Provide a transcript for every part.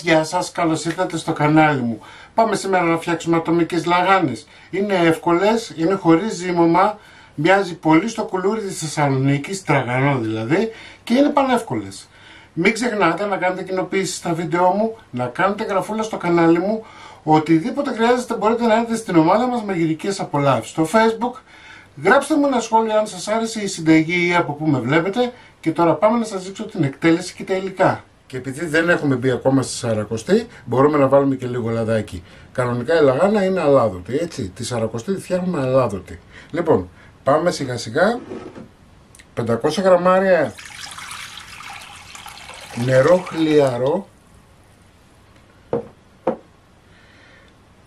Γεια σας, καλώς ήρθατε στο κανάλι μου. Πάμε σήμερα να φτιάξουμε ατομικές λαγάνες. Είναι εύκολες, είναι χωρίς ζύμωμα, μοιάζει πολύ στο κουλούρι της Θεσσαλονίκης, τραγανό δηλαδή, και είναι πανεύκολες. Μην ξεχνάτε να κάνετε κοινοποίηση στα βίντεό μου, να κάνετε γραφούλα στο κανάλι μου. Οτιδήποτε χρειάζεται μπορείτε να έρθετε στην ομάδα μας με γυρικές απολαύσεις. Στο Facebook, γράψτε μου ένα σχόλιο αν σας άρεσε η συνταγή ή από πού με βλέπετε. Και τώρα πάμε να σας δείξω την εκτέλεση και τα υλικά. Και επειδή δεν έχουμε μπει ακόμα στη Σαρακοστή, μπορούμε να βάλουμε και λίγο λαδάκι. Κανονικά η λαγάνα είναι αλάδοτη, έτσι. Τη Σαρακοστή τη φτιάχνουμε αλάδοτη. Λοιπόν, πάμε σιγά σιγά. 500 γραμμάρια νερό χλιαρό.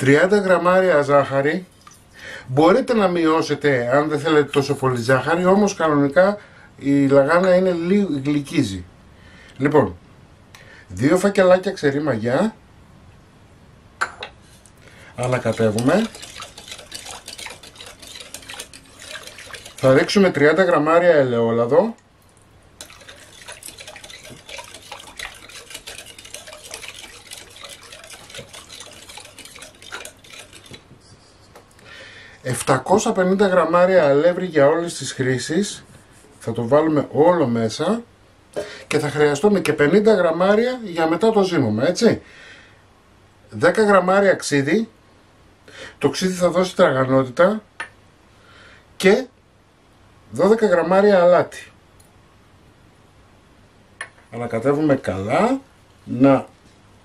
30 γραμμάρια ζάχαρη. Μπορείτε να μειώσετε αν δεν θέλετε τόσο πολύ ζάχαρη, όμως κανονικά η λαγάνα είναι λίγο γλυκίζει. Λοιπόν, 2 φακελάκια ξερή μαγιά. Ανακατεύουμε. Θα ρίξουμε 30 γραμμάρια ελαιόλαδο. ...750 γραμμάρια αλεύρι για όλες τις χρήσεις. Θα το βάλουμε όλο μέσα. Και θα χρειαστούμε και 50 γραμμάρια για μετά το ζύμωμα, έτσι. 10 γραμμάρια ξύδι. Το ξύδι θα δώσει τραγανότητα. Και 12 γραμμάρια αλάτι. Ανακατεύουμε καλά. Να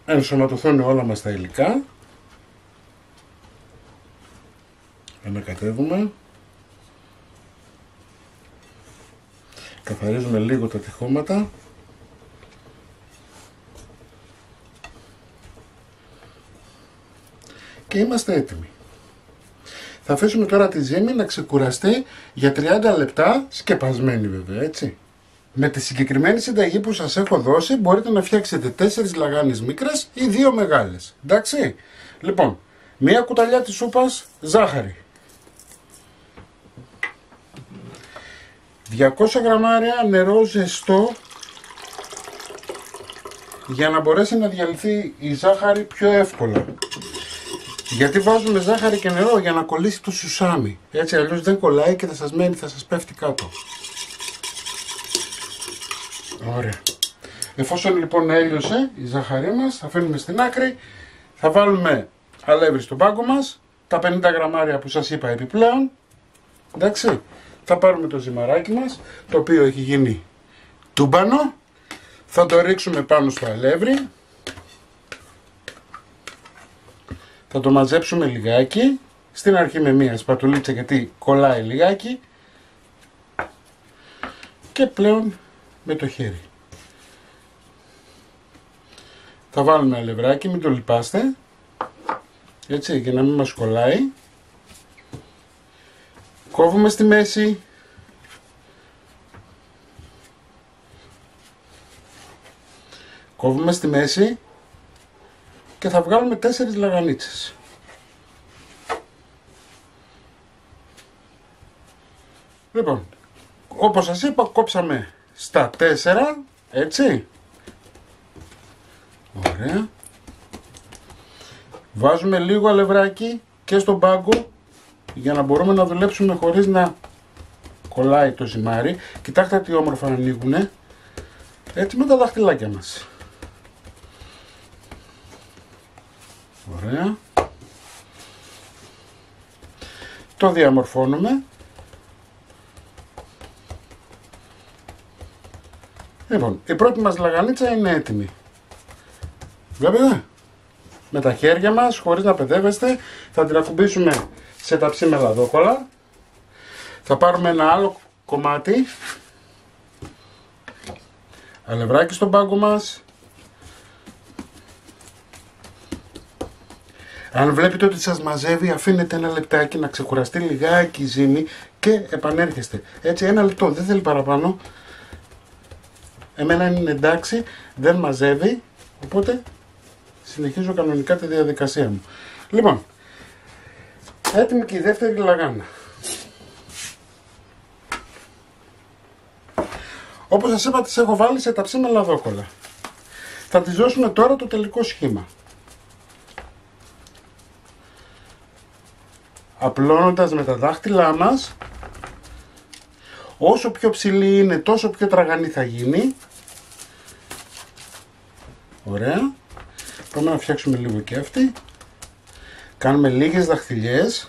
ενσωματωθούν όλα μας τα υλικά. Ανακατεύουμε. Καθαρίζουμε λίγο τα τυχώματα. Και είμαστε έτοιμοι. Θα αφήσουμε τώρα τη ζύμη να ξεκουραστεί για 30 λεπτά, σκεπασμένη βέβαια, έτσι. Με τη συγκεκριμένη συνταγή που σας έχω δώσει μπορείτε να φτιάξετε 4 λαγάνες μικρές ή 2 μεγάλες. Εντάξει. Λοιπόν, μία κουταλιά της σούπας ζάχαρη. 200 γραμμάρια νερό ζεστό για να μπορέσει να διαλυθεί η ζάχαρη πιο εύκολα. Γιατί βάζουμε ζάχαρη και νερό? Για να κολλήσει το σουσάμι. Έτσι αλλιώς δεν κολλάει και θα σας μένει, θα σας πέφτει κάτω. Ωραία. Εφόσον λοιπόν έλειωσε η ζάχαρή μας, θα αφήνουμε στην άκρη. Θα βάλουμε αλεύρι στον πάγκο μας. Τα 50 γραμμάρια που σας είπα επιπλέον. Εντάξει. Θα πάρουμε το ζυμαράκι μας, το οποίο έχει γίνει τούμπανο. Θα το ρίξουμε πάνω στο αλεύρι. Θα το μαζέψουμε λιγάκι. Στην αρχή με μία σπατουλίτσα γιατί κολλάει λιγάκι. Και πλέον με το χέρι. Θα βάλουμε αλευράκι, μην το λιπάστε. Έτσι, για να μην μας κολλάει. Κόβουμε στη μέση. Κόβουμε στη μέση και θα βγάλουμε 4 λαγανίτσες. Λοιπόν, όπως σας είπα, κόψαμε στα 4, έτσι. Ωραία. Βάζουμε λίγο αλευράκι και στον πάγκο για να μπορούμε να δουλέψουμε χωρίς να κολλάει το ζυμάρι. Κοιτάξτε τι όμορφα ανοίγουνε. Έτσι με τα δαχτυλάκια μας. Ωραία. Το διαμορφώνουμε. Λοιπόν, η πρώτη μας λαγανίτσα είναι έτοιμη. Βλέπετε? Με τα χέρια μας, χωρίς να παιδεύεστε, θα την ακουμπήσουμε σε ταψί με λαδόκολλα. Θα πάρουμε ένα άλλο κομμάτι, αλευράκι στον πάγκο μας. Αν βλέπετε ότι σας μαζεύει, αφήνετε ένα λεπτάκι να ξεκουραστεί λιγάκι η ζύμη και επανέρχεστε. Έτσι, ένα λεπτό, δεν θέλει παραπάνω. Εμένα είναι εντάξει, δεν μαζεύει, οπότε συνεχίζω κανονικά τη διαδικασία μου. Λοιπόν, έτοιμη και η δεύτερη λαγάνα. Όπως σας είπα, τις έχω βάλει σε ταψί με λαδόκολλα. Θα τις δώσουμε τώρα το τελικό σχήμα. Απλώνοντας με τα δάχτυλά μας, όσο πιο ψηλή είναι τόσο πιο τραγανή θα γίνει. Ωραία. Πάμε να φτιάξουμε λίγο και αυτή. Κάνουμε λίγες δαχτυλιές.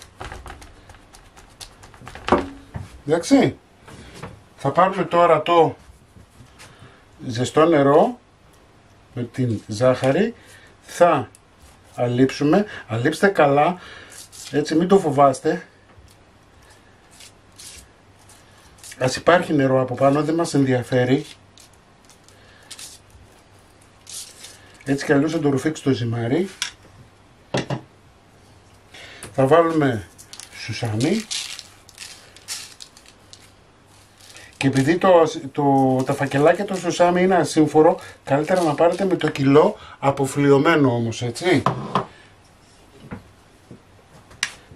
Εντάξει. Θα πάρουμε τώρα το ζεστό νερό με την ζάχαρη. Θα αλείψουμε. Αλείψτε καλά. Έτσι, μην το φοβάστε. Ας υπάρχει νερό από πάνω, δεν μας ενδιαφέρει. Έτσι κι αλλιώς θα το ρουφήξει το ζυμάρι. Θα βάλουμε σουσάμι. Και επειδή τα φακελάκια του σουσάμι είναι ασύμφορο, καλύτερα να πάρετε με το κιλό αποφλειωμένο όμως, έτσι.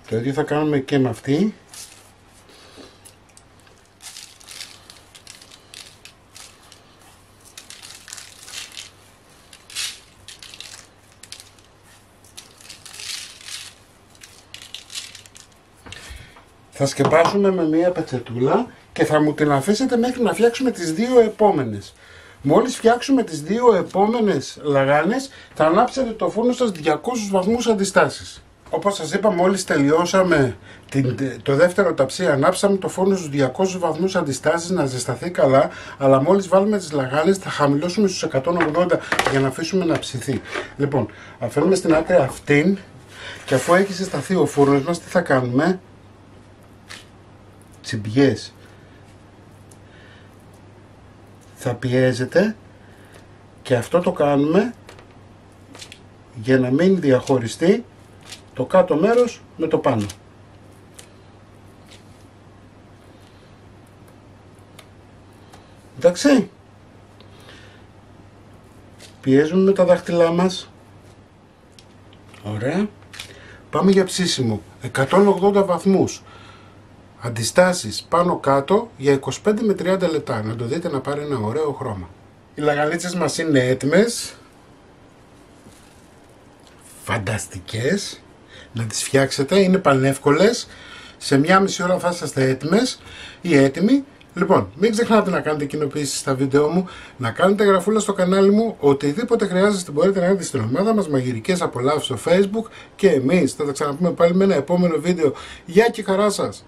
Το ίδιο θα κάνουμε και με αυτή. Θα σκεπάσουμε με μία πετσετούλα και θα μου την αφήσετε μέχρι να φτιάξουμε τις δύο επόμενες. Μόλις φτιάξουμε τις δύο επόμενες λαγάνες, θα ανάψετε το φούρνο σας 200 βαθμούς αντιστάσεις. Όπως σας είπα, μόλις τελειώσαμε το δεύτερο ταψί, ανάψαμε το φούρνο στους 200 βαθμούς αντιστάσεις να ζεσταθεί καλά, αλλά μόλις βάλουμε τις λαγάνες θα χαμηλώσουμε στους 180 για να αφήσουμε να ψηθεί. Λοιπόν, αφήνουμε στην άκρη αυτήν και αφού έχει ζεσταθεί ο φούρνος μας, τι θα κάνουμε? Τσιμπιές. Θα πιέζετε και αυτό το κάνουμε για να μην διαχωριστεί το κάτω μέρος με το πάνω. Εντάξει. Πιέζουμε με τα δάχτυλά μας. Ωραία. Πάμε για ψήσιμο. 180 βαθμούς. Αντιστάσεις πάνω κάτω για 25 με 30 λεπτά. Να το δείτε να πάρει ένα ωραίο χρώμα. Οι λαγανίτσες μας είναι έτοιμες. Φανταστικές. Να τις φτιάξετε. Είναι πανεύκολες. Σε μία μισή ώρα θα είσαστε έτοιμες ή έτοιμοι. Λοιπόν, μην ξεχνάτε να κάνετε κοινοποιήσεις στα βίντεο μου, να κάνετε γραφούλα στο κανάλι μου, οτιδήποτε χρειάζεστε μπορείτε να κάνετε στην ομάδα μας, μαγειρικές απολαύσεις στο Facebook και εμείς θα τα ξαναπούμε πάλι με ένα επόμενο βίντεο. Γεια και χαρά σας!